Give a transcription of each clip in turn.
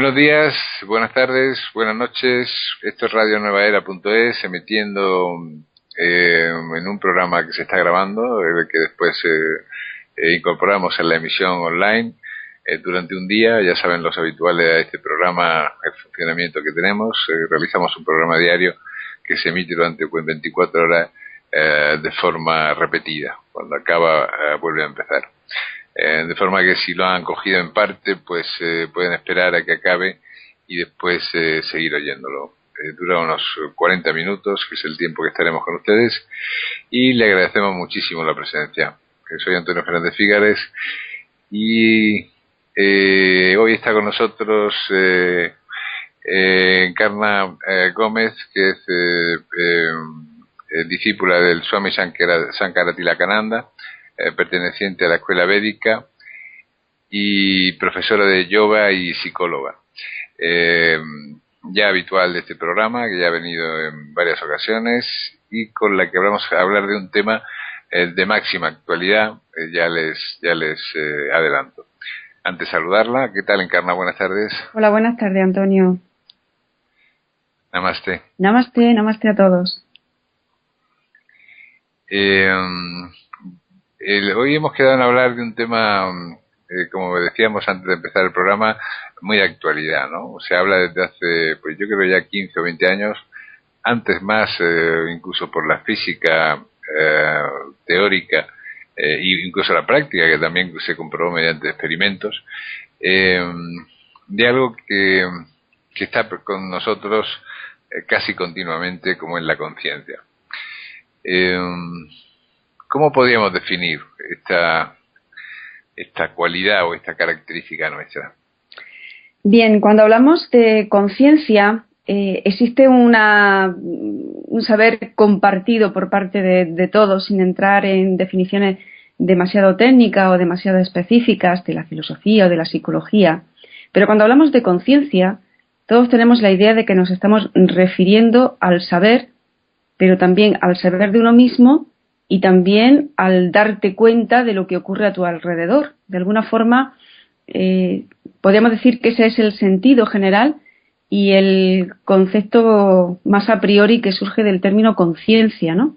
Buenos días, buenas tardes, buenas noches. Esto es radionuevaera.es, emitiendo en un programa que se está grabando, que después incorporamos en la emisión online durante un día. Ya saben los habituales de este programa, el funcionamiento que tenemos. Realizamos un programa diario que se emite durante 24 horas de forma repetida. Cuando acaba, vuelve a empezar. De forma que si lo han cogido en parte, pues pueden esperar a que acabe y después seguir oyéndolo. Dura unos 40 minutos, que es el tiempo que estaremos con ustedes, y le agradecemos muchísimo la presencia. Soy Antonio Fernández Fígares y hoy está con nosotros Encarna Gómez, que es discípula del Swami Sankara-Tilakananda, perteneciente a la escuela védica y profesora de yoga y psicóloga. Ya habitual de este programa, que ya ha venido en varias ocasiones y con la que vamos a hablar de un tema de máxima actualidad. Ya les adelanto. Antes de saludarla, ¿qué tal, Encarna? Buenas tardes. Hola, buenas tardes, Antonio. Namaste. Namaste, namaste a todos. Hoy hemos quedado en hablar de un tema, como decíamos antes de empezar el programa, muy de actualidad, ¿no? Se habla desde hace, pues yo creo ya 15 o 20 años, antes más, incluso por la física teórica e incluso la práctica, que también se comprobó mediante experimentos, de algo que está con nosotros casi continuamente, como es la conciencia. ¿Cómo podríamos definir esta cualidad o esta característica nuestra? Bien, cuando hablamos de conciencia, existe un saber compartido por parte de todos, sin entrar en definiciones demasiado técnicas o demasiado específicas de la filosofía o de la psicología. Pero cuando hablamos de conciencia, todos tenemos la idea de que nos estamos refiriendo al saber, pero también al saber de uno mismo, y también al darte cuenta de lo que ocurre a tu alrededor. De alguna forma, podríamos decir que ese es el sentido general y el concepto más a priori que surge del término conciencia, ¿no?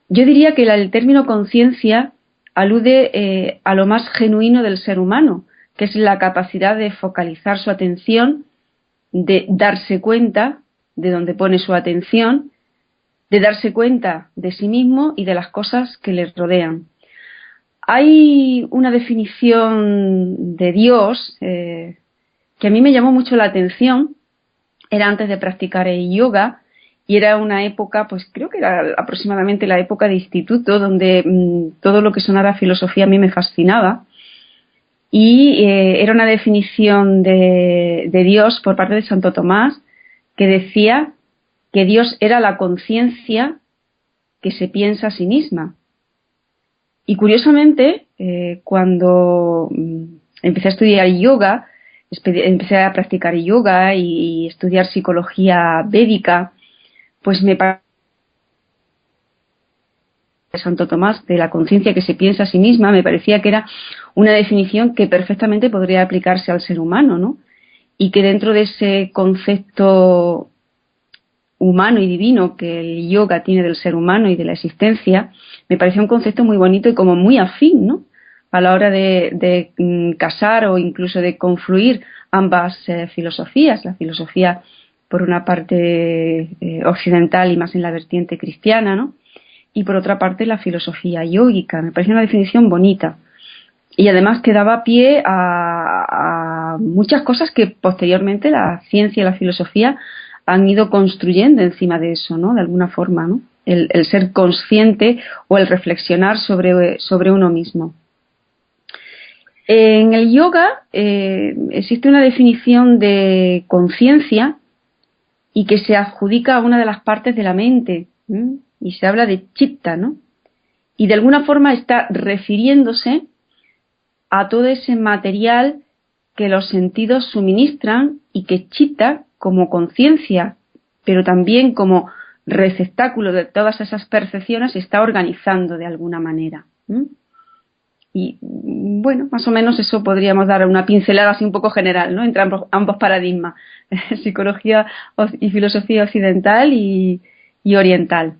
Yo diría que el término conciencia alude a lo más genuino del ser humano, que es la capacidad de focalizar su atención, de darse cuenta de dónde pone su atención, de darse cuenta de sí mismo y de las cosas que les rodean. Hay una definición de Dios que a mí me llamó mucho la atención. Era antes de practicar el yoga y era una época, pues creo que era aproximadamente la época de instituto, donde todo lo que sonara filosofía a mí me fascinaba. Y era una definición de Dios por parte de Santo Tomás, que decía que Dios era la conciencia que se piensa a sí misma. Y curiosamente, cuando empecé a estudiar yoga, empecé a practicar yoga y estudiar psicología védica, pues me parece Santo Tomás de la conciencia que se piensa a sí misma, me parecía que era una definición que perfectamente podría aplicarse al ser humano, ¿no? Y que dentro de ese concepto humano y divino que el yoga tiene del ser humano y de la existencia, me parecía un concepto muy bonito y como muy afín, ¿no? A la hora de casar o incluso de confluir ambas filosofías, la filosofía por una parte occidental y más en la vertiente cristiana, ¿no? Y por otra parte la filosofía yógica. Me parecía una definición bonita y además que daba pie a muchas cosas que posteriormente la ciencia y la filosofía han ido construyendo encima de eso, ¿no? De alguna forma, ¿no? El ser consciente o el reflexionar sobre uno mismo. En el yoga existe una definición de conciencia y que se adjudica a una de las partes de la mente, y se habla de chitta, ¿no? Y de alguna forma está refiriéndose a todo ese material que los sentidos suministran y que chitta, como conciencia, pero también como receptáculo de todas esas percepciones, está organizando de alguna manera. Y bueno, más o menos eso podríamos dar una pincelada así un poco general, ¿no? Entre ambos paradigmas, psicología y filosofía occidental y oriental.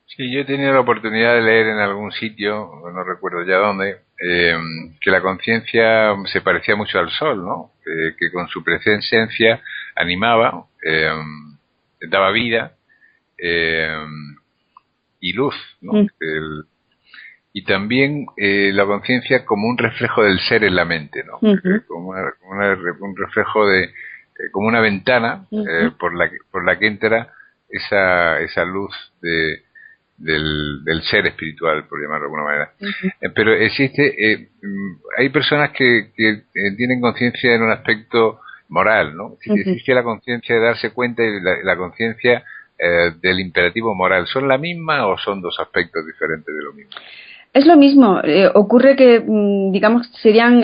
Sí, yo he tenido la oportunidad de leer en algún sitio, no recuerdo ya dónde, que la conciencia se parecía mucho al sol, ¿no? Que con su presencia animaba, daba vida y luz, ¿no? Y también la conciencia como un reflejo del ser en la mente, ¿no? Como un reflejo de, como una ventana por la que entra esa luz del ser espiritual, por llamarlo de alguna manera. Pero hay personas que tienen conciencia en un aspecto moral, ¿no? Existe la conciencia de darse cuenta y la conciencia del imperativo moral. ¿Son la misma o son dos aspectos diferentes de lo mismo? Es lo mismo. Ocurre que, digamos, serían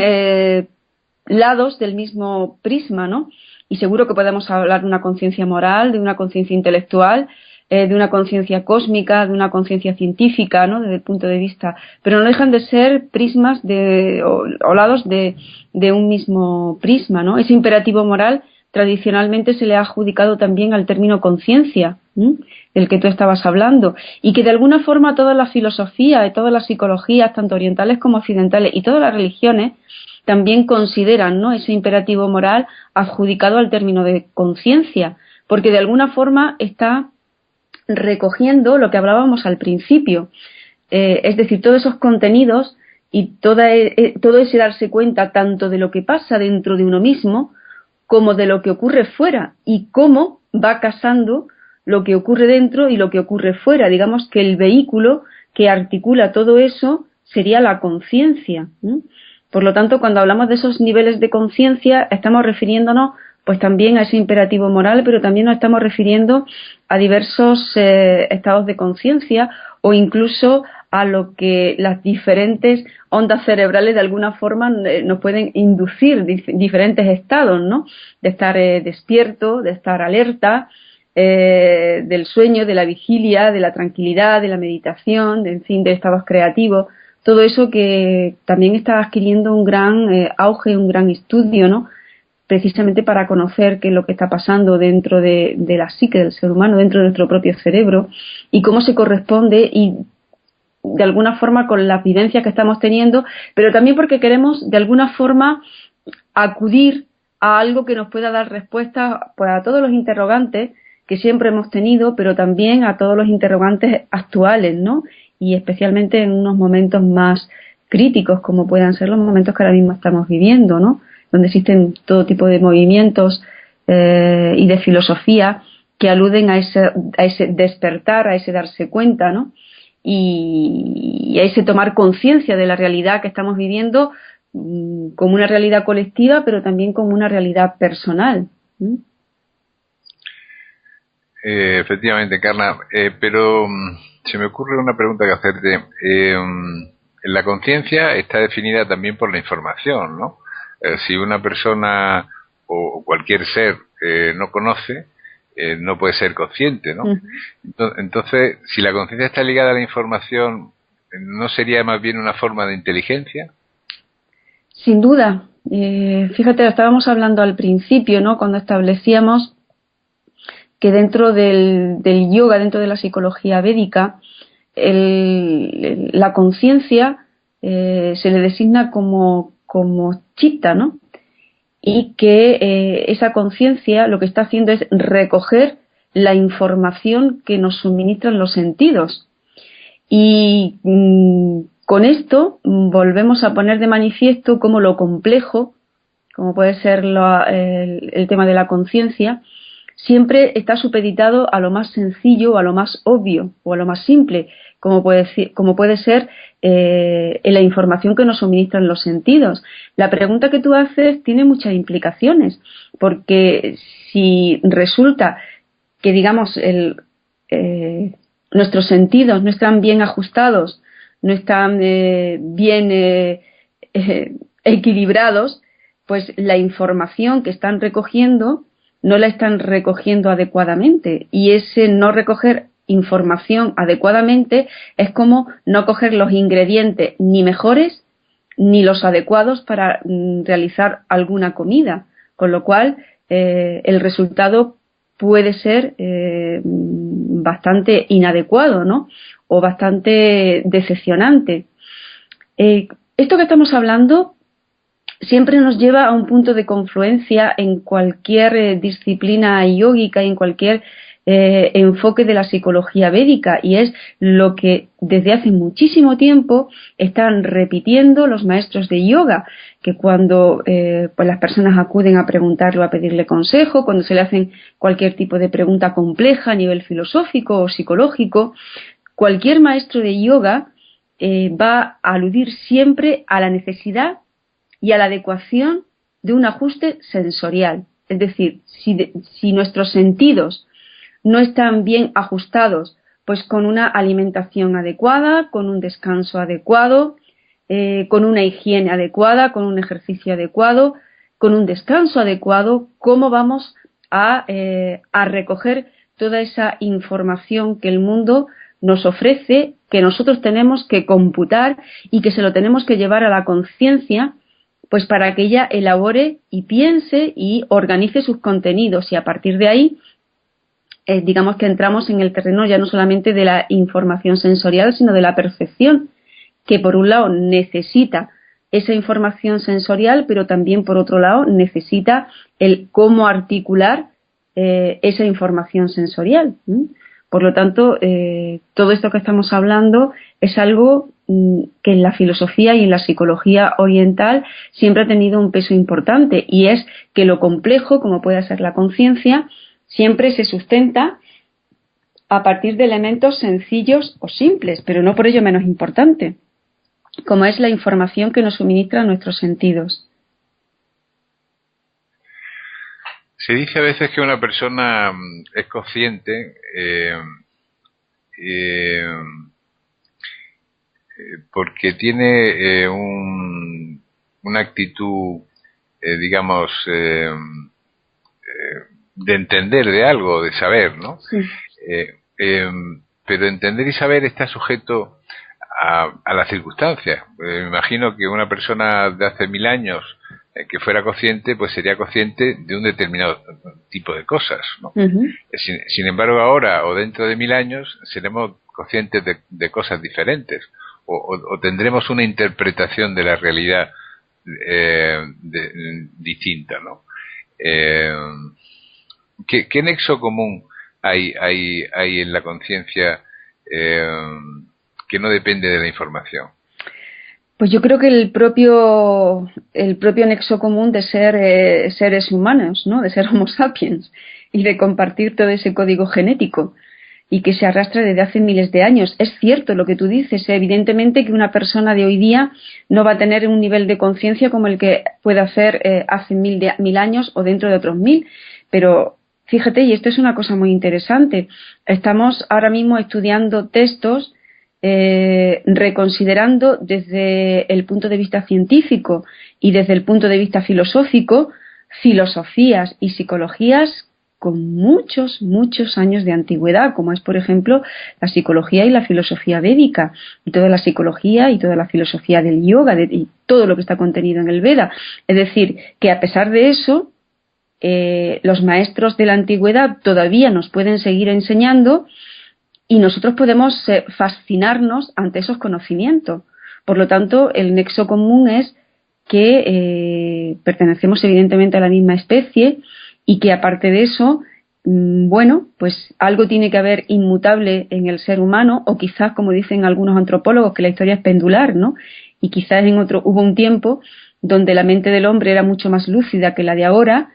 lados del mismo prisma, ¿no? Y seguro que podemos hablar de una conciencia moral, de una conciencia intelectual, de una conciencia cósmica, de una conciencia científica, ¿no? Desde el punto de vista, pero no dejan de ser prismas o lados de un mismo prisma, ¿no? Ese imperativo moral tradicionalmente se le ha adjudicado también al término conciencia, del que tú estabas hablando, y que de alguna forma toda la filosofía y todas las psicologías, tanto orientales como occidentales, y todas las religiones también consideran, ¿no?, ese imperativo moral adjudicado al término de conciencia, porque de alguna forma está recogiendo lo que hablábamos al principio, es decir, todos esos contenidos y todo ese darse cuenta tanto de lo que pasa dentro de uno mismo como de lo que ocurre fuera y cómo va casando lo que ocurre dentro y lo que ocurre fuera. Digamos que el vehículo que articula todo eso sería la conciencia. Por lo tanto, cuando hablamos de esos niveles de conciencia, estamos refiriéndonos pues también a ese imperativo moral, pero también nos estamos refiriendo a diversos estados de conciencia o incluso a lo que las diferentes ondas cerebrales de alguna forma nos pueden inducir diferentes estados, ¿no? De estar despierto, de estar alerta, del sueño, de la vigilia, de la tranquilidad, de la meditación, en fin, de estados creativos. Todo eso que también está adquiriendo un gran auge, un gran estudio, ¿no? Precisamente para conocer qué es lo que está pasando dentro de la psique del ser humano, dentro de nuestro propio cerebro, y cómo se corresponde y de alguna forma con las vivencias que estamos teniendo, pero también porque queremos de alguna forma acudir a algo que nos pueda dar respuesta pues, a todos los interrogantes que siempre hemos tenido, pero también a todos los interrogantes actuales, ¿no? Y especialmente en unos momentos más críticos, como puedan ser los momentos que ahora mismo estamos viviendo, ¿no? Donde existen todo tipo de movimientos y de filosofía que aluden a ese despertar, a ese darse cuenta, ¿no? Y a ese tomar conciencia de la realidad que estamos viviendo como una realidad colectiva, pero también como una realidad personal. Efectivamente, Encarna, pero se me ocurre una pregunta que hacerte. La conciencia está definida también por la información, ¿no? Si una persona o cualquier ser no conoce, no puede ser consciente, ¿no? Entonces, si la conciencia está ligada a la información, ¿no sería más bien una forma de inteligencia? Sin duda. Fíjate, estábamos hablando al principio, ¿no? Cuando establecíamos que dentro del yoga, dentro de la psicología védica, la conciencia se le designa como chitta, ¿no? Y que esa conciencia lo que está haciendo es recoger la información que nos suministran los sentidos. Y con esto volvemos a poner de manifiesto cómo lo complejo, como puede ser el tema de la conciencia, siempre está supeditado a lo más sencillo, a lo más obvio o a lo más simple, como puede ser la información que nos suministran los sentidos. La pregunta que tú haces tiene muchas implicaciones, porque si resulta que, digamos, nuestros sentidos no están bien ajustados, no están bien equilibrados, pues la información que están recogiendo no la están recogiendo adecuadamente, y ese no recoger información adecuadamente es como no coger los ingredientes ni mejores ni los adecuados para realizar alguna comida, con lo cual el resultado puede ser bastante inadecuado, ¿no? O bastante decepcionante. Esto que estamos hablando siempre nos lleva a un punto de confluencia en cualquier disciplina yógica y en cualquier enfoque de la psicología védica, y es lo que desde hace muchísimo tiempo están repitiendo los maestros de yoga, que cuando pues las personas acuden a preguntarle o a pedirle consejo, cuando se le hacen cualquier tipo de pregunta compleja a nivel filosófico o psicológico, cualquier maestro de yoga va a aludir siempre a la necesidad y a la adecuación de un ajuste sensorial. Es decir, si nuestros sentidos no están bien ajustados, pues con una alimentación adecuada, con un descanso adecuado, con una higiene adecuada, con un ejercicio adecuado, con un descanso adecuado, ¿cómo vamos a recoger toda esa información que el mundo nos ofrece, que nosotros tenemos que computar y que se lo tenemos que llevar a la conciencia, pues para que ella elabore y piense y organice sus contenidos, y a partir de ahí digamos que entramos en el terreno ya no solamente de la información sensorial, sino de la percepción, que por un lado necesita esa información sensorial, pero también por otro lado necesita el cómo articular esa información sensorial. Por lo tanto, todo esto que estamos hablando es algo que en la filosofía y en la psicología oriental siempre ha tenido un peso importante, y es que lo complejo, como puede ser la conciencia, siempre se sustenta a partir de elementos sencillos o simples, pero no por ello menos importante, como es la información que nos suministran nuestros sentidos. Se dice a veces que una persona es consciente porque tiene una actitud, digamos, de entender de algo, de saber, ¿no? Sí. Pero entender y saber está sujeto a las circunstancias. Me imagino que una persona de hace 1000 años que fuera consciente, pues sería consciente de un determinado tipo de cosas, ¿no? Uh-huh. Sin embargo, ahora o dentro de 1000 años seremos conscientes de cosas diferentes, o tendremos una interpretación de la realidad distinta, ¿no? ¿Qué nexo común hay en la conciencia que no depende de la información? Pues yo creo que el propio nexo común de ser seres humanos, ¿no? De ser Homo sapiens, y de compartir todo ese código genético, y que se arrastra desde hace miles de años. Es cierto lo que tú dices, evidentemente que una persona de hoy día no va a tener un nivel de conciencia como el que puede hacer hace 1000 años o dentro de otros 1000, pero fíjate, y esto es una cosa muy interesante, estamos ahora mismo estudiando textos reconsiderando desde el punto de vista científico y desde el punto de vista filosófico filosofías y psicologías con muchos años de antigüedad, como es, por ejemplo, la psicología y la filosofía védica, y toda la psicología y toda la filosofía del yoga, y todo lo que está contenido en el Veda. Es decir, que a pesar de eso, los maestros de la antigüedad todavía nos pueden seguir enseñando, y nosotros podemos fascinarnos ante esos conocimientos. Por lo tanto, el nexo común es que pertenecemos evidentemente a la misma especie, y que aparte de eso, bueno, pues algo tiene que haber inmutable en el ser humano, o quizás, como dicen algunos antropólogos, que la historia es pendular, ¿no? Y quizás hubo un tiempo donde la mente del hombre era mucho más lúcida que la de ahora,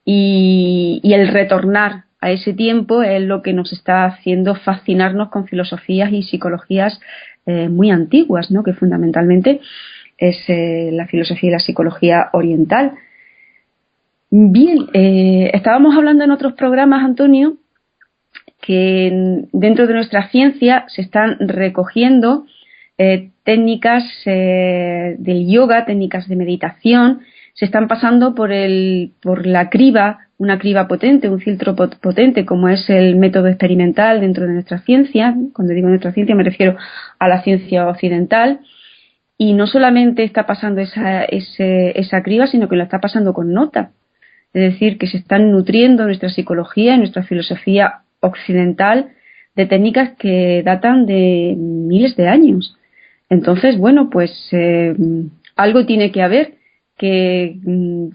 y el retornar a ese tiempo es lo que nos está haciendo fascinarnos con filosofías y psicologías muy antiguas, ¿no? Que fundamentalmente es la filosofía y la psicología oriental. Bien, estábamos hablando en otros programas, Antonio, que dentro de nuestra ciencia se están recogiendo técnicas del yoga, técnicas de meditación, se están pasando por la criba, una criba potente, un filtro potente, como es el método experimental dentro de nuestra ciencia. Cuando digo nuestra ciencia me refiero a la ciencia occidental. Y no solamente está pasando esa criba, sino que lo está pasando con nota. Es decir, que se están nutriendo nuestra psicología y nuestra filosofía occidental de técnicas que datan de miles de años. Entonces, bueno, pues algo tiene que haber que,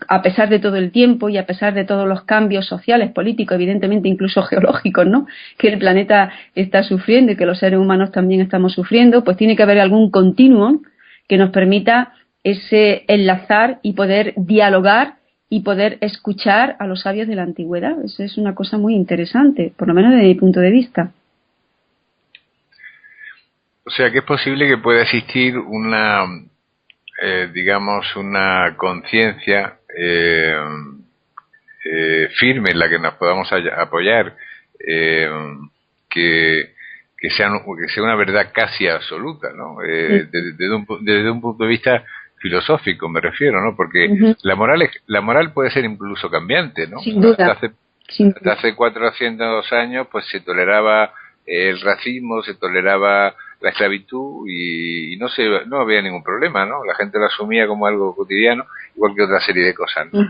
a pesar de todo el tiempo y a pesar de todos los cambios sociales, políticos, evidentemente incluso geológicos, ¿no?, que el planeta está sufriendo y que los seres humanos también estamos sufriendo, pues tiene que haber algún continuum que nos permita ese enlazar y poder dialogar y poder escuchar a los sabios de la antigüedad. Eso es una cosa muy interesante, por lo menos desde mi punto de vista. O sea, que es posible que pueda existir una, digamos, una conciencia firme en la que nos podamos apoyar, que sea una verdad casi absoluta, ¿no? Desde un punto de vista filosófico me refiero, ¿no? Porque la moral puede ser incluso cambiante, ¿no? Sin duda. Hasta hace 400 años pues se toleraba el racismo, se toleraba la esclavitud y no había ningún problema, ¿no? La gente lo asumía como algo cotidiano, igual que otra serie de cosas, ¿no?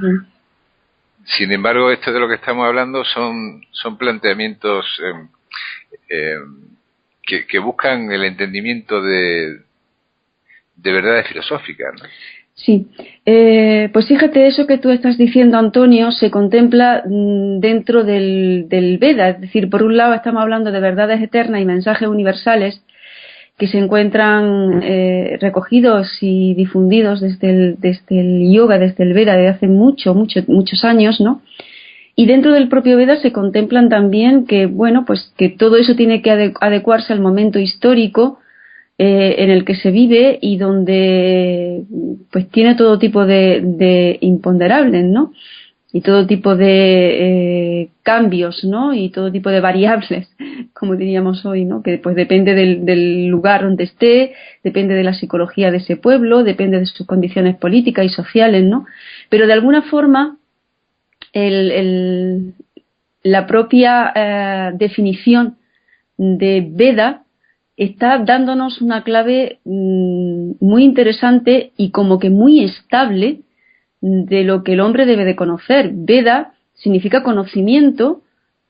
Sin embargo, esto de lo que estamos hablando son planteamientos que buscan el entendimiento de verdades filosóficas, ¿no? Sí, pues fíjate, eso que tú estás diciendo, Antonio, se contempla dentro del Veda. Es decir, por un lado estamos hablando de verdades eternas y mensajes universales que se encuentran recogidos y difundidos desde el yoga, desde el Veda, desde hace muchos años, ¿no? Y dentro del propio Veda se contemplan también que, bueno, pues que todo eso tiene que adecuarse al momento histórico en el que se vive y donde pues tiene todo tipo de imponderables, ¿no? Y todo tipo de cambios, ¿no? Y todo tipo de variables, como diríamos hoy, ¿no? Que pues depende del lugar donde esté, depende de la psicología de ese pueblo, depende de sus condiciones políticas y sociales, ¿no? Pero de alguna forma la propia definición de Veda está dándonos una clave muy interesante y como que muy estable de lo que el hombre debe de conocer. Veda significa conocimiento,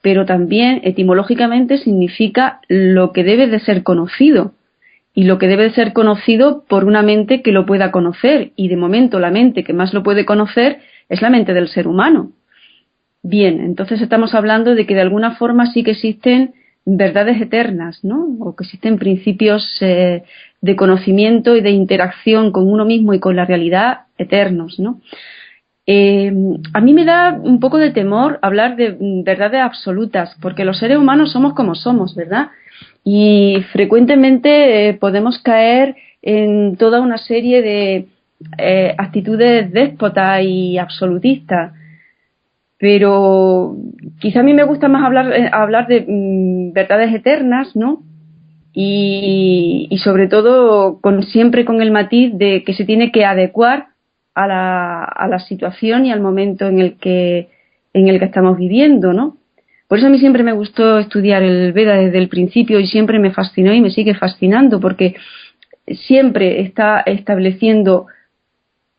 pero también etimológicamente significa lo que debe de ser conocido, y lo que debe de ser conocido por una mente que lo pueda conocer, y de momento la mente que más lo puede conocer es la mente del ser humano. Bien, entonces estamos hablando de que de alguna forma sí que existen verdades eternas, ¿no? O que existen principios de conocimiento y de interacción con uno mismo y con la realidad eternos, ¿no? A mí me da un poco de temor hablar de verdades absolutas, porque los seres humanos somos como somos, ¿verdad? Y frecuentemente podemos caer en toda una serie de actitudes déspotas y absolutistas. Pero quizá a mí me gusta más hablar de verdades eternas, ¿no? Y sobre todo siempre con el matiz de que se tiene que adecuar a la situación y al momento en el que estamos viviendo, ¿no? Por eso a mí siempre me gustó estudiar el Veda desde el principio y siempre me fascinó y me sigue fascinando, porque siempre está estableciendo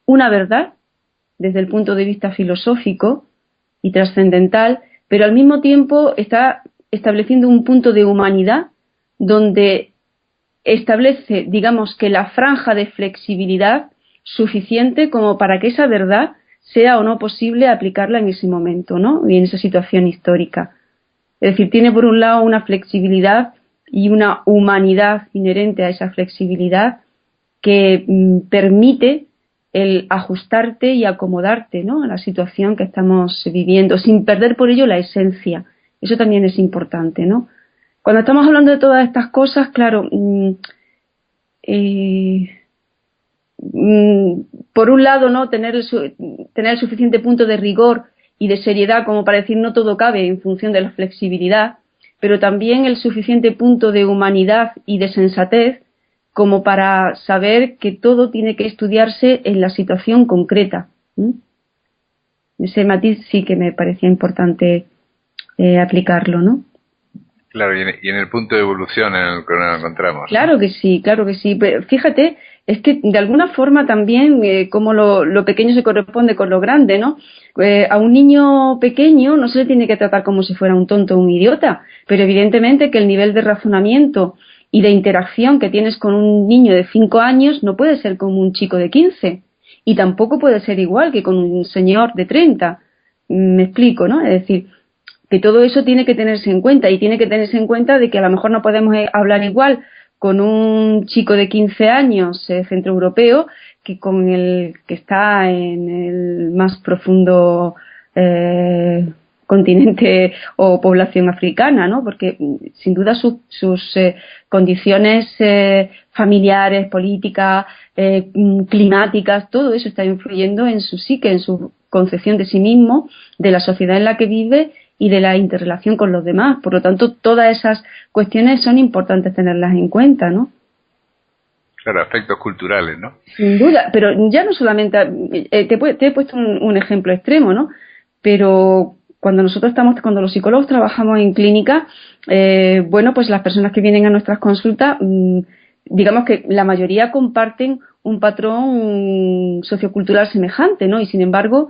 una verdad desde el punto de vista filosófico y trascendental, pero al mismo tiempo está estableciendo un punto de humanidad donde establece, digamos, que la franja de flexibilidad suficiente como para que esa verdad sea o no posible aplicarla en ese momento, ¿no? Y en esa situación histórica. Es decir, tiene por un lado una flexibilidad y una humanidad inherente a esa flexibilidad que permite el ajustarte y acomodarte, ¿no?, a la situación que estamos viviendo, sin perder por ello la esencia. Eso también es importante, ¿no? Cuando estamos hablando de todas estas cosas, claro, por un lado, ¿no?, tener el suficiente punto de rigor y de seriedad como para decir no todo cabe en función de la flexibilidad, pero también el suficiente punto de humanidad y de sensatez como para saber que todo tiene que estudiarse en la situación concreta, ¿Mm? Ese matiz sí que me parecía importante aplicarlo, ¿no? Claro, y en el punto de evolución en el que nos encontramos, ¿no? Claro que sí, claro que sí. Pero fíjate, es que de alguna forma también como lo pequeño se corresponde con lo grande, ¿no? A un niño pequeño no se le tiene que tratar como si fuera un tonto o un idiota, pero evidentemente que el nivel de razonamiento y de interacción que tienes con un niño de 5 años no puede ser como un chico de 15 y tampoco puede ser igual que con un señor de 30. Me explico, ¿no? Es decir, que todo eso tiene que tenerse en cuenta y tiene que tenerse en cuenta de que a lo mejor no podemos hablar igual con un chico de 15 años centroeuropeo que con el que está en el más profundo continente o población africana, ¿no? Porque sin duda sus condiciones familiares, políticas, climáticas, todo eso está influyendo en su psique, en su concepción de sí mismo, de la sociedad en la que vive y de la interrelación con los demás. Por lo tanto, todas esas cuestiones son importantes tenerlas en cuenta, ¿no? Claro, aspectos culturales, ¿no? Sin duda, pero ya no solamente, te he puesto un ejemplo extremo, ¿no? Pero cuando cuando los psicólogos trabajamos en clínica, bueno, pues las personas que vienen a nuestras consultas, digamos que la mayoría comparten un patrón sociocultural semejante, ¿no? Y sin embargo,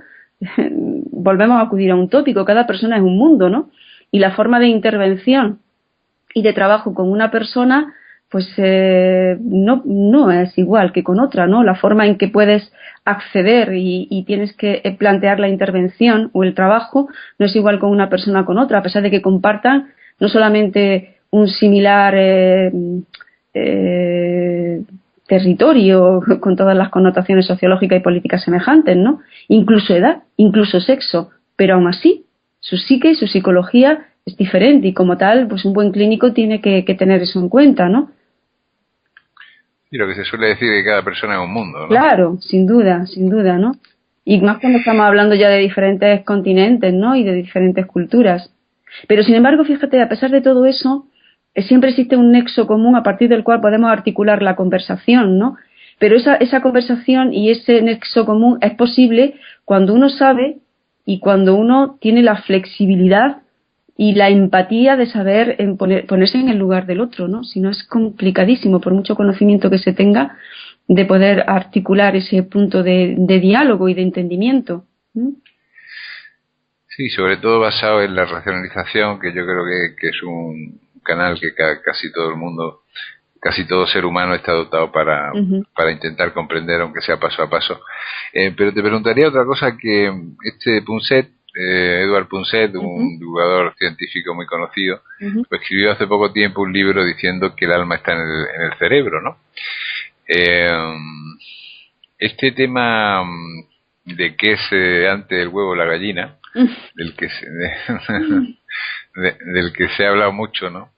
volvemos a acudir a un tópico, cada persona es un mundo, ¿no? Y la forma de intervención y de trabajo con una persona pues no es igual que con otra, ¿no? La forma en que puedes acceder y tienes que plantear la intervención o el trabajo no es igual con una persona con otra, a pesar de que compartan no solamente un similar territorio con todas las connotaciones sociológicas y políticas semejantes, ¿no? Incluso edad, incluso sexo, pero aún así su psique y su psicología es diferente y como tal, pues un buen clínico tiene que tener eso en cuenta, ¿no? Y lo que se suele decir es que cada persona es un mundo, ¿no? Claro, sin duda, ¿no? Y más cuando estamos hablando ya de diferentes continentes, ¿no? Y de diferentes culturas. Pero sin embargo, fíjate, a pesar de todo eso, siempre existe un nexo común a partir del cual podemos articular la conversación, ¿no? Pero esa conversación y ese nexo común es posible cuando uno sabe y cuando uno tiene la flexibilidad y la empatía de saber ponerse en el lugar del otro, ¿no? Si no es complicadísimo, por mucho conocimiento que se tenga, de poder articular ese punto de diálogo y de entendimiento. Sí, sobre todo basado en la racionalización, que yo creo que es un canal que casi todo el mundo, casi todo ser humano está dotado para intentar comprender, aunque sea paso a paso. Pero te preguntaría otra cosa, que Punset, Edward Punset, un divulgador científico muy conocido, pues escribió hace poco tiempo un libro diciendo que el alma está en el cerebro, ¿no? Este tema de qué es antes el huevo o la gallina, del que se ha hablado mucho, ¿no?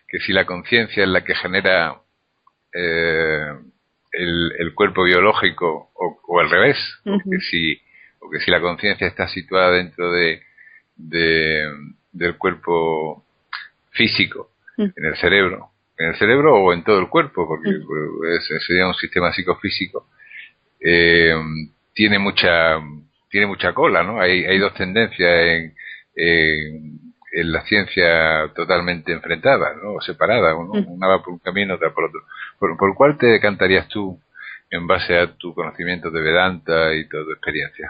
Que si la conciencia es la que genera el cuerpo biológico o al revés, o que si la conciencia está situada dentro del cuerpo físico, en el cerebro o en todo el cuerpo, porque sería un sistema psicofísico, tiene mucha cola, ¿no? Hay dos tendencias en la ciencia totalmente enfrentadas, ¿no? O separadas, una va por un camino, otra por otro. ¿Por cuál te decantarías tú en base a tu conocimiento de Vedanta y toda tu experiencia?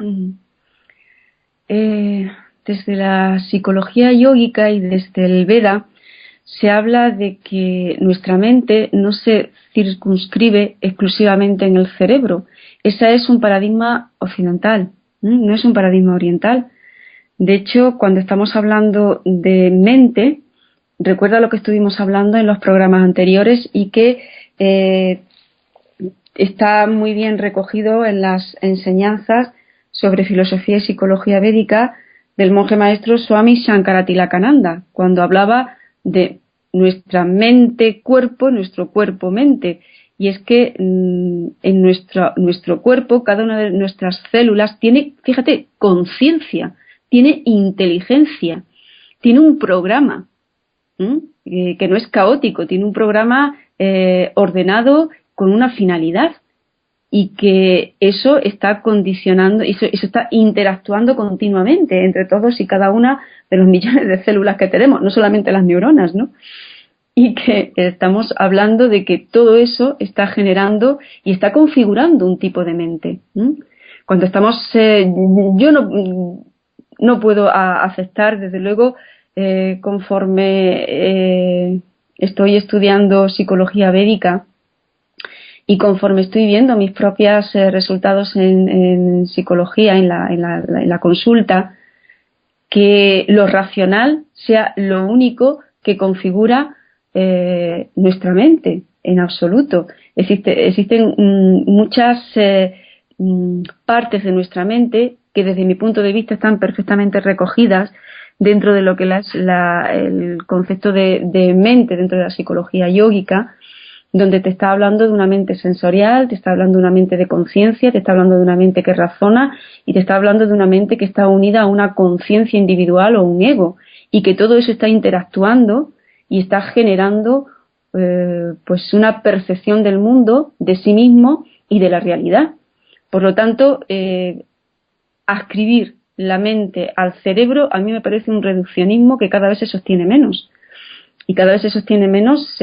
Desde la psicología yógica y desde el Veda se habla de que nuestra mente no se circunscribe exclusivamente en el cerebro. Ese es un paradigma occidental, no es un paradigma oriental. De hecho, cuando estamos hablando de mente, recuerda lo que estuvimos hablando en los programas anteriores y que está muy bien recogido en las enseñanzas sobre filosofía y psicología védica del monje maestro Swami Shankaratilakânanda, cuando hablaba de nuestra mente-cuerpo, nuestro cuerpo-mente. Y es que en nuestro cuerpo, cada una de nuestras células tiene, fíjate, conciencia, tiene inteligencia, tiene un programa que no es caótico, tiene un programa ordenado con una finalidad. y que eso está condicionando, eso está interactuando continuamente entre todos y cada una de los millones de células que tenemos, no solamente las neuronas, ¿no? Y que estamos hablando de que todo eso está generando y está configurando un tipo de mente. Cuando estamos, yo no puedo aceptar, desde luego, conforme estoy estudiando psicología védica y conforme estoy viendo mis propios resultados en psicología, en la consulta, que lo racional sea lo único que configura nuestra mente, en absoluto. Existen muchas partes de nuestra mente que desde mi punto de vista están perfectamente recogidas dentro de lo que es el concepto de mente dentro de la psicología yógica, donde te está hablando de una mente sensorial, te está hablando de una mente de conciencia, te está hablando de una mente que razona y te está hablando de una mente que está unida a una conciencia individual o un ego, y que todo eso está interactuando y está generando pues una percepción del mundo, de sí mismo y de la realidad. Por lo tanto, adscribir la mente al cerebro a mí me parece un reduccionismo que cada vez se sostiene menos. Y cada vez se sostiene menos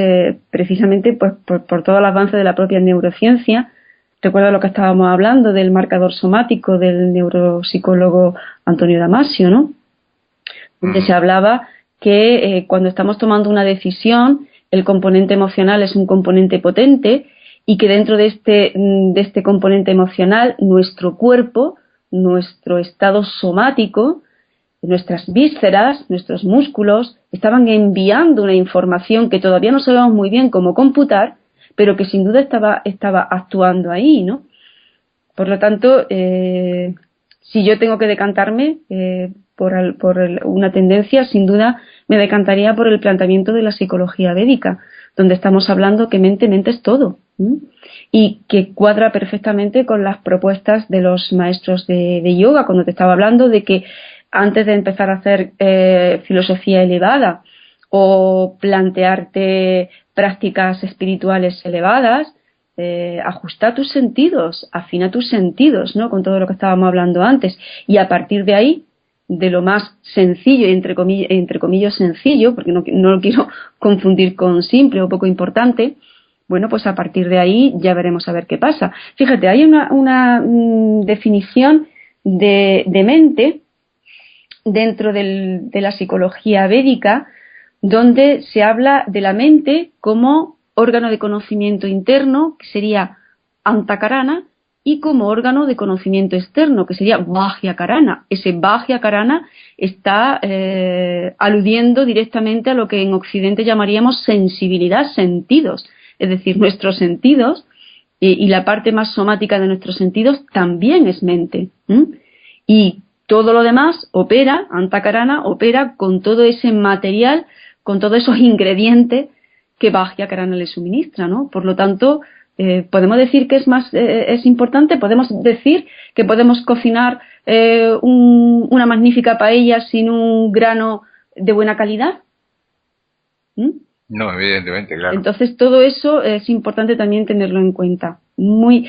precisamente pues, por todo el avance de la propia neurociencia. Recuerda lo que estábamos hablando del marcador somático del neuropsicólogo Antonio Damasio, ¿no? Donde se hablaba que cuando estamos tomando una decisión, el componente emocional es un componente potente y que dentro de este componente emocional, nuestro cuerpo, nuestro estado somático, nuestras vísceras, nuestros músculos, estaban enviando una información que todavía no sabemos muy bien cómo computar, pero que sin duda estaba actuando ahí, ¿no? Por lo tanto, si yo tengo que decantarme por una tendencia, sin duda me decantaría por el planteamiento de la psicología védica, donde estamos hablando que mente es todo, y que cuadra perfectamente con las propuestas de los maestros de yoga, cuando te estaba hablando de que antes de empezar a hacer filosofía elevada o plantearte prácticas espirituales elevadas, ajusta tus sentidos, afina tus sentidos, ¿no? Con todo lo que estábamos hablando antes, y a partir de ahí, de lo más sencillo y entre comillas sencillo, porque no lo quiero confundir con simple o poco importante, bueno, pues a partir de ahí ya veremos a ver qué pasa. Fíjate, hay una definición de mente dentro de la psicología védica, donde se habla de la mente como órgano de conocimiento interno, que sería Antakarana, y como órgano de conocimiento externo, que sería Bhajyakarana. Ese Bhajyakarana está aludiendo directamente a lo que en Occidente llamaríamos sensibilidad, sentidos, es decir, nuestros sentidos y la parte más somática de nuestros sentidos también es mente. Y todo lo demás opera, Antakarana opera con todo ese material, con todos esos ingredientes que Bhajyakarana le suministra, ¿no? Por lo tanto, podemos decir que es importante, podemos decir que podemos cocinar una magnífica paella sin un grano de buena calidad. No, evidentemente, claro. Entonces, todo eso es importante también tenerlo en cuenta. El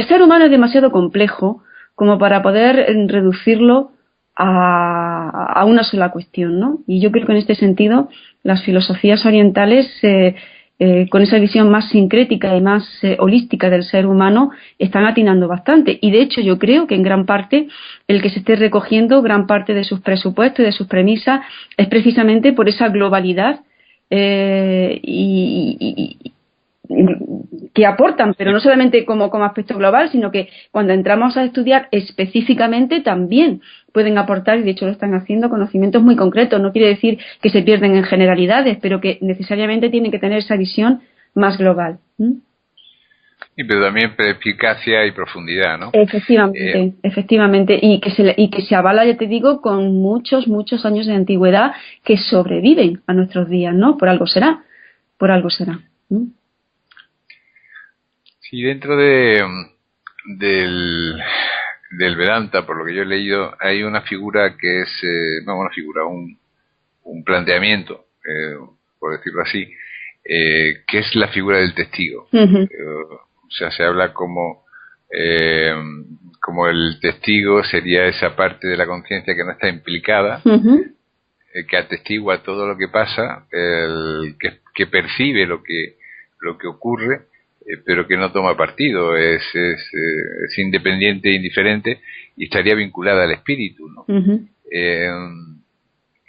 ser humano es demasiado complejo como para poder reducirlo a una sola cuestión, ¿no? Y yo creo que en este sentido las filosofías orientales, con esa visión más sincrética y más holística del ser humano, están atinando bastante. Y de hecho yo creo que en gran parte el que se esté recogiendo gran parte de sus presupuestos y de sus premisas es precisamente por esa globalidad que aportan, pero no solamente como aspecto global, sino que cuando entramos a estudiar específicamente también pueden aportar, y de hecho lo están haciendo, conocimientos muy concretos. No quiere decir que se pierden en generalidades, pero que necesariamente tienen que tener esa visión más global. Sí, pero también eficacia y profundidad, ¿no? Efectivamente, y que se avala, ya te digo, con muchos años de antigüedad que sobreviven a nuestros días, ¿no? Por algo será. Sí, dentro del Vedanta, por lo que yo he leído, hay una figura que es, un planteamiento, por decirlo así, que es la figura del testigo. O sea, se habla como el testigo sería esa parte de la conciencia que no está implicada, que atestigua todo lo que pasa, que percibe lo que ocurre, pero que no toma partido, es independiente e indiferente, y estaría vinculada al espíritu, ¿no?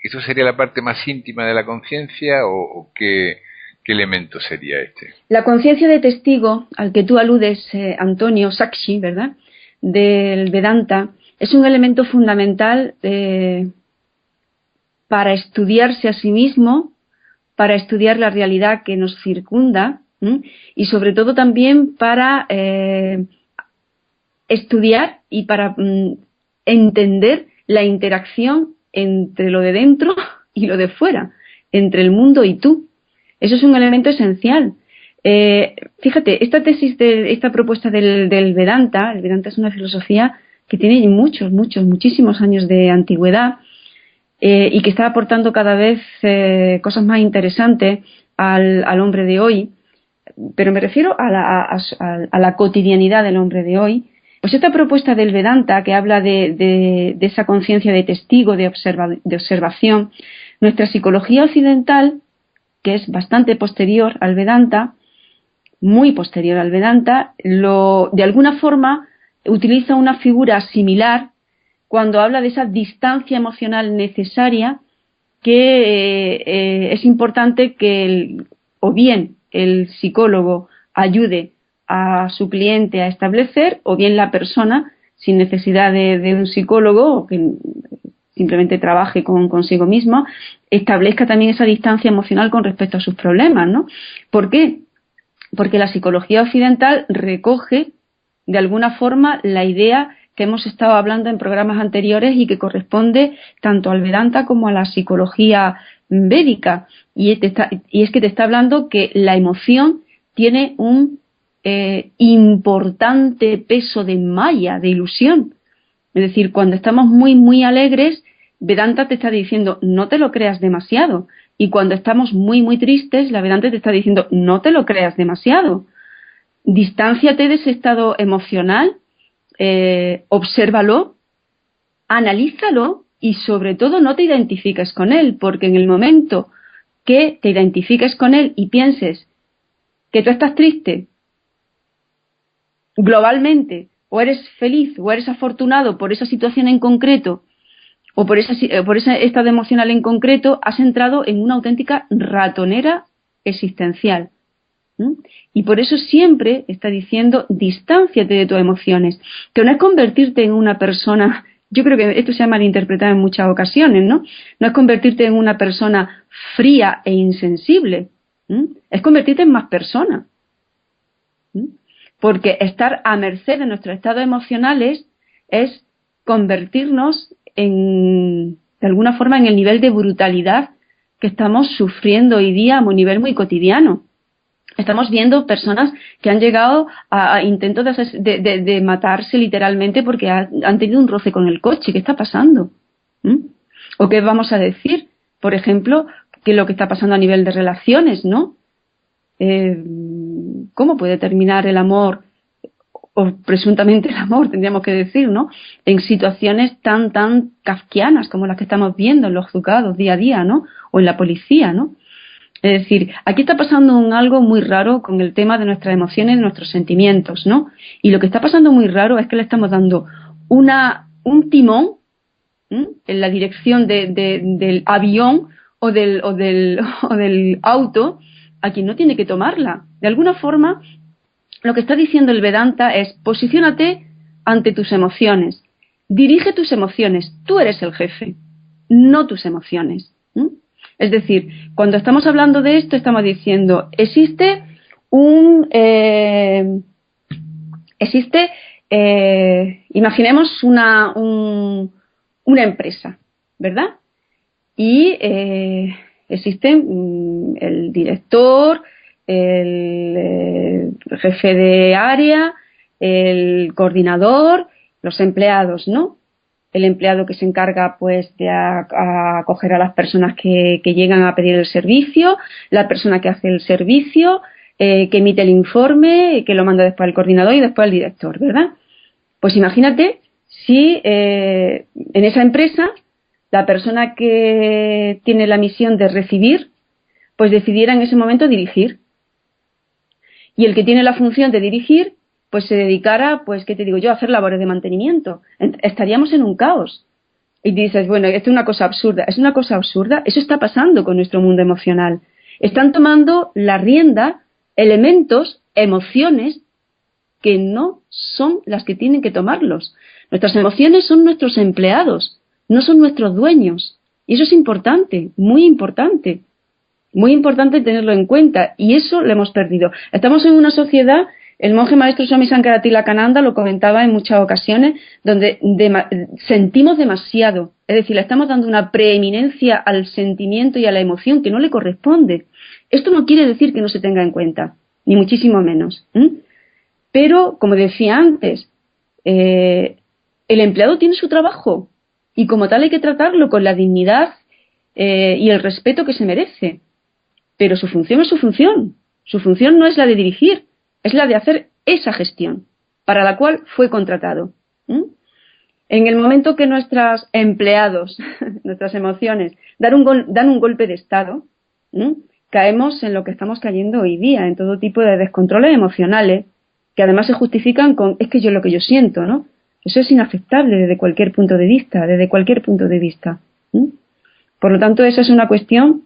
¿Eso sería la parte más íntima de la conciencia o qué elemento sería este? La conciencia de testigo, al que tú aludes, Antonio, Sakshi, ¿verdad?, del Vedanta, es un elemento fundamental para estudiarse a sí mismo, para estudiar la realidad que nos circunda, y sobre todo también para estudiar y para entender la interacción entre lo de dentro y lo de fuera, entre el mundo y tú. Eso es un elemento esencial. Fíjate, esta propuesta del Vedanta, el Vedanta es una filosofía que tiene muchísimos años de antigüedad, y que está aportando cada vez cosas más interesantes al hombre de hoy, pero me refiero a la cotidianidad del hombre de hoy. Pues esta propuesta del Vedanta, que habla de esa conciencia de testigo, de observación, nuestra psicología occidental, que es bastante posterior al Vedanta, muy posterior al Vedanta, de alguna forma utiliza una figura similar cuando habla de esa distancia emocional necesaria que es importante que o bien el psicólogo ayude a su cliente a establecer, o bien la persona, sin necesidad de un psicólogo, o que simplemente trabaje consigo mismo, establezca también esa distancia emocional con respecto a sus problemas, ¿no? ¿Por qué? Porque la psicología occidental recoge de alguna forma la idea que hemos estado hablando en programas anteriores y que corresponde tanto al Vedanta como a la psicología védica, y es que te está hablando que la emoción tiene un importante peso de maya, de ilusión. Es decir, cuando estamos muy alegres, Vedanta te está diciendo no te lo creas demasiado, y cuando estamos muy tristes, la Vedanta te está diciendo no te lo creas demasiado. Distánciate de ese estado emocional, obsérvalo, analízalo y sobre todo no te identifiques con él, porque en el momento que te identifiques con él y pienses que tú estás triste globalmente, o eres feliz o eres afortunado por esa situación en concreto o por ese estado emocional en concreto, has entrado en una auténtica ratonera existencial. Y por eso siempre está diciendo distánciate de tus emociones, que no es convertirte en una persona, yo creo que esto se ha malinterpretado en muchas ocasiones, ¿no? No es convertirte en una persona fría e insensible, es convertirte en más persona. Porque estar a merced de nuestros estados emocionales es convertirnos de alguna forma en el nivel de brutalidad que estamos sufriendo hoy día a un nivel muy cotidiano. Estamos viendo personas que han llegado a intentos de matarse literalmente porque han tenido un roce con el coche. ¿Qué está pasando? ¿O qué vamos a decir? Por ejemplo, que lo que está pasando a nivel de relaciones, ¿no? ¿Cómo puede terminar el amor, o presuntamente el amor, tendríamos que decir, ¿no?, en situaciones tan kafkianas como las que estamos viendo en los juzgados día a día, ¿no?, o en la policía, ¿no? Es decir, aquí está pasando algo muy raro con el tema de nuestras emociones, de nuestros sentimientos, ¿no? Y lo que está pasando muy raro es que le estamos dando un timón en la dirección del avión o del auto a quien no tiene que tomarla. De alguna forma, lo que está diciendo el Vedanta es posiciónate ante tus emociones, dirige tus emociones, tú eres el jefe, no tus emociones. Es decir, cuando estamos hablando de esto, estamos diciendo, imaginemos una empresa, ¿verdad? Y existen el director, el jefe de área, el coordinador, los empleados, ¿no? El empleado que se encarga pues de acoger a las personas que llegan a pedir el servicio, la persona que hace el servicio, que emite el informe, que lo manda después al coordinador y después al director, ¿verdad? Pues imagínate si en esa empresa la persona que tiene la misión de recibir, pues decidiera en ese momento dirigir. Y el que tiene la función de dirigir, pues se dedicara, pues, ¿qué te digo yo?, a hacer labores de mantenimiento. Estaríamos en un caos. Y dices, bueno, esto es una cosa absurda. ¿Es una cosa absurda? Eso está pasando con nuestro mundo emocional. Están tomando la rienda elementos, emociones, que no son las que tienen que tomarlos. Nuestras emociones son nuestros empleados, no son nuestros dueños. Y eso es importante, muy importante. Muy importante tenerlo en cuenta. Y eso lo hemos perdido. Estamos en una sociedad, el monje maestro Swami Sankara-Tilakananda lo comentaba en muchas ocasiones, donde sentimos demasiado. Es decir, le estamos dando una preeminencia al sentimiento y a la emoción que no le corresponde. Esto no quiere decir que no se tenga en cuenta, ni muchísimo menos. Pero, como decía antes, el empleado tiene su trabajo y como tal hay que tratarlo con la dignidad y el respeto que se merece. Pero su función es su función. Su función no es la de dirigir, es la de hacer esa gestión para la cual fue contratado. En el momento que nuestros empleados, nuestras emociones, dan un golpe de estado, caemos en lo que estamos cayendo hoy día, en todo tipo de descontroles emocionales, que además se justifican con, es que yo lo que yo siento, ¿no? Eso es inaceptable desde cualquier punto de vista, Por lo tanto, esa es una cuestión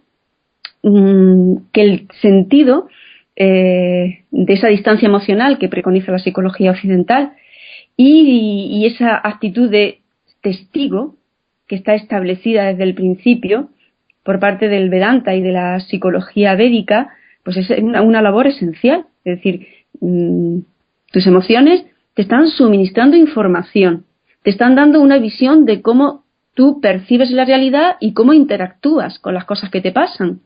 que el sentido de esa distancia emocional que preconiza la psicología occidental y esa actitud de testigo que está establecida desde el principio por parte del Vedanta y de la psicología védica, pues es una labor esencial. Es decir, tus emociones te están suministrando información, te están dando una visión de cómo tú percibes la realidad y cómo interactúas con las cosas que te pasan.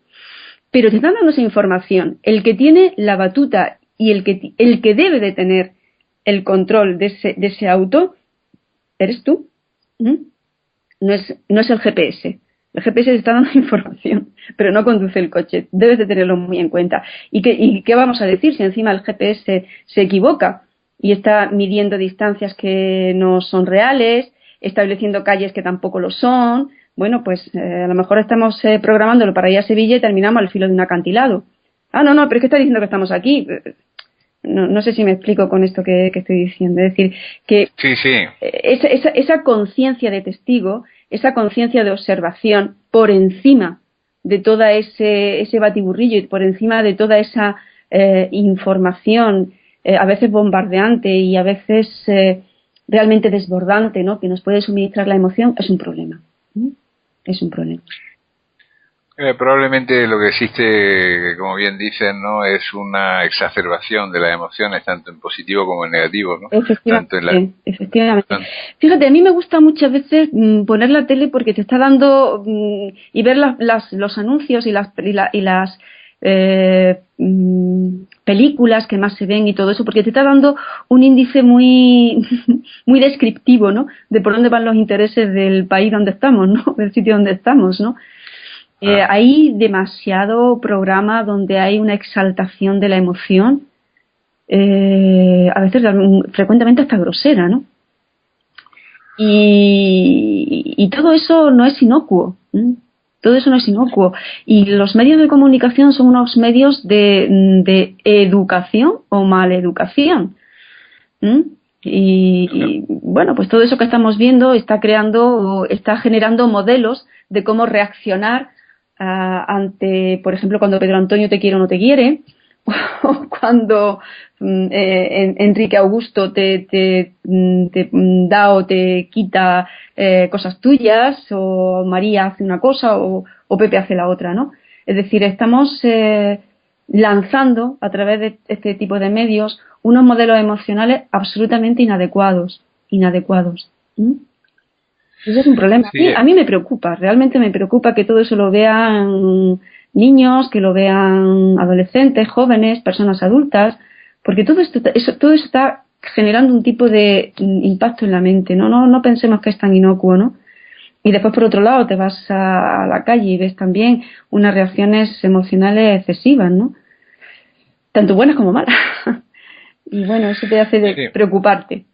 Pero te están dando esa información. El que tiene la batuta y el que debe de tener el control de ese auto, eres tú. No es el GPS. El GPS te está dando información, pero no conduce el coche. Debes de tenerlo muy en cuenta. ¿Y qué vamos a decir si encima el GPS se equivoca y está midiendo distancias que no son reales, estableciendo calles que tampoco lo son? Bueno, pues a lo mejor estamos programándolo para ir a Sevilla y terminamos al filo de un acantilado. No, pero es que está diciendo que estamos aquí. No sé si me explico con esto que estoy diciendo. Es decir, que sí. Esa conciencia de testigo, esa conciencia de observación por encima de todo ese batiburrillo y por encima de toda esa información, a veces bombardeante y a veces realmente desbordante, ¿no?, que nos puede suministrar la emoción, es un problema. Es un problema. Probablemente lo que existe, como bien dicen, no es una exacerbación de las emociones, tanto en positivo como en negativo, ¿no? Efectivamente. Fíjate, a mí me gusta muchas veces poner la tele porque te está dando y ver los anuncios y las películas que más se ven y todo eso, porque te está dando un índice muy muy descriptivo, ¿no?, de por dónde van los intereses del país donde estamos, ¿no?, del sitio donde estamos, ¿no? Hay demasiado programa donde hay una exaltación de la emoción, a veces frecuentemente hasta grosera, ¿no? Y todo eso no es inocuo. Todo eso no es inocuo. Y los medios de comunicación son unos medios de educación o maleducación. Y bueno, pues todo eso que estamos viendo está generando modelos de cómo reaccionar ante, por ejemplo, cuando Pedro Antonio te quiere o no te quiere, o cuando Enrique Augusto te da o te quita cosas tuyas, o María hace una cosa o Pepe hace la otra, ¿no? Es decir, estamos lanzando a través de este tipo de medios unos modelos emocionales absolutamente inadecuados. Ese es un problema. Sí. A mí me preocupa, realmente me preocupa que todo eso lo vean niños, que lo vean adolescentes, jóvenes, personas adultas, porque todo eso está generando un tipo de impacto en la mente. No pensemos que es tan inocuo, ¿no? Y después, por otro lado, te vas a la calle y ves también unas reacciones emocionales excesivas, ¿no? tanto buenas como malas. Y bueno, eso te hace Sí. preocuparte.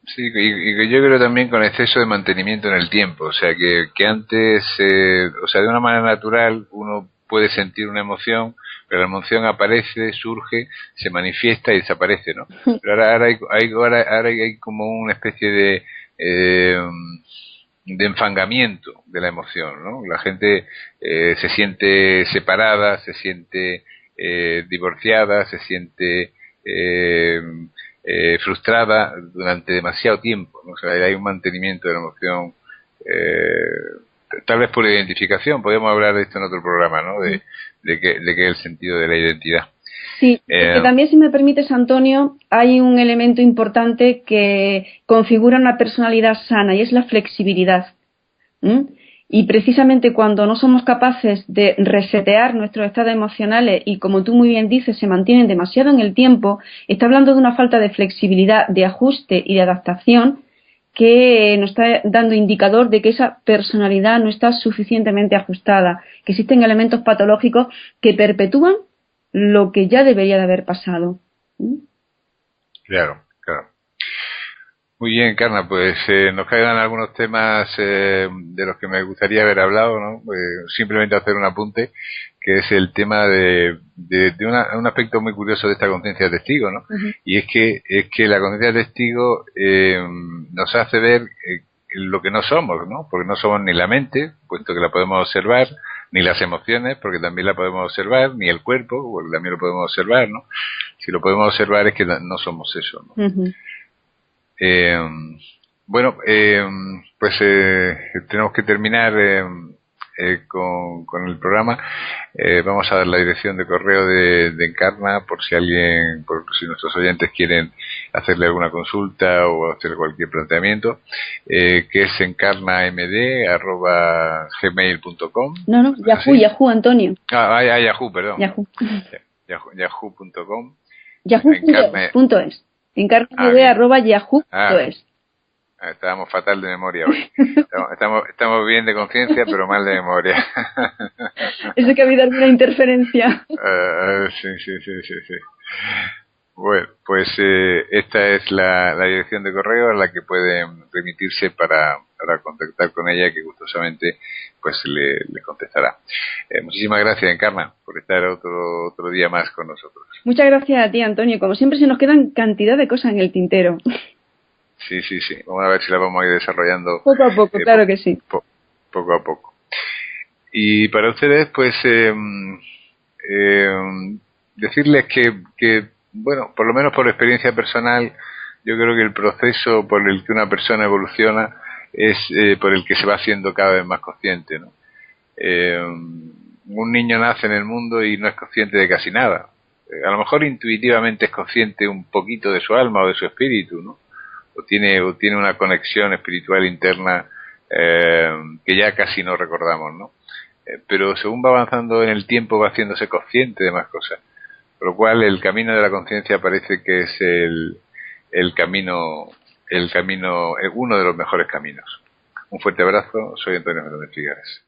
Sí, y que yo creo también con exceso de mantenimiento en el tiempo, o sea, que antes, o sea, de una manera natural uno puede sentir una emoción, pero la emoción aparece, surge, se manifiesta y desaparece, ¿no? Pero ahora hay como una especie eh, de enfangamiento de la emoción, ¿no? La gente se siente separada, se siente divorciada, se siente eh, frustrada durante demasiado tiempo, ¿no? O sea, hay un mantenimiento de la emoción, tal vez por identificación, podríamos hablar de esto en otro programa, ¿no? De que es el sentido de la identidad. Sí, porque también, si me permites, Antonio, hay un elemento importante que configura una personalidad sana y es la flexibilidad. Y precisamente cuando no somos capaces de resetear nuestros estados emocionales y, como tú muy bien dices, se mantienen demasiado en el tiempo, está hablando de una falta de flexibilidad, de ajuste y de adaptación que nos está dando indicador de que esa personalidad no está suficientemente ajustada, que existen elementos patológicos que perpetúan lo que ya debería de haber pasado. Claro, claro. Muy bien, Carna, pues nos quedan algunos temas de los que me gustaría haber hablado, ¿no? Simplemente hacer un apunte, que es el tema de un aspecto muy curioso de esta conciencia de testigo, ¿no? Uh-huh. Y es que la conciencia de testigo nos hace ver lo que no somos, ¿no? Porque no somos ni la mente, puesto que la podemos observar, ni las emociones, porque también la podemos observar, ni el cuerpo, porque también lo podemos observar, ¿no? Si lo podemos observar es que no somos eso, ¿no? Uh-huh. Bueno, pues tenemos que terminar con el programa. Vamos a dar la dirección de correo de Encarna por si por si nuestros oyentes quieren hacerle alguna consulta o hacer cualquier planteamiento, que es encarnamd@gmail.com. No, Yahoo, Antonio. Yahoo, perdón. Yahoo. Yahoo.com. Yahoo.es. Encarnamd@yahoo.es. Estábamos fatal de memoria hoy. Estamos bien de conciencia, pero mal de memoria. Eso que ha habido alguna interferencia. Sí. Bueno, pues esta es la dirección de correo a la que pueden remitirse para contactar con ella, que gustosamente pues le contestará. Muchísimas gracias, Encarna, por estar otro día más con nosotros. Muchas gracias a ti, Antonio. Como siempre, se nos quedan cantidad de cosas en el tintero. Sí. Vamos a ver si la vamos a ir desarrollando. Poco a poco, claro que sí. Poco a poco. Y para ustedes, pues, decirles que, bueno, por lo menos por experiencia personal, yo creo que el proceso por el que una persona evoluciona es por el que se va haciendo cada vez más consciente, ¿no? Un niño nace en el mundo y no es consciente de casi nada. A lo mejor intuitivamente es consciente un poquito de su alma o de su espíritu, ¿no? O tiene una conexión espiritual interna que ya casi no recordamos, ¿no? Pero según va avanzando en el tiempo va haciéndose consciente de más cosas, por lo cual el camino de la conciencia parece que es el camino, uno de los mejores caminos. Un fuerte abrazo, soy Antonio Fernández Figueres.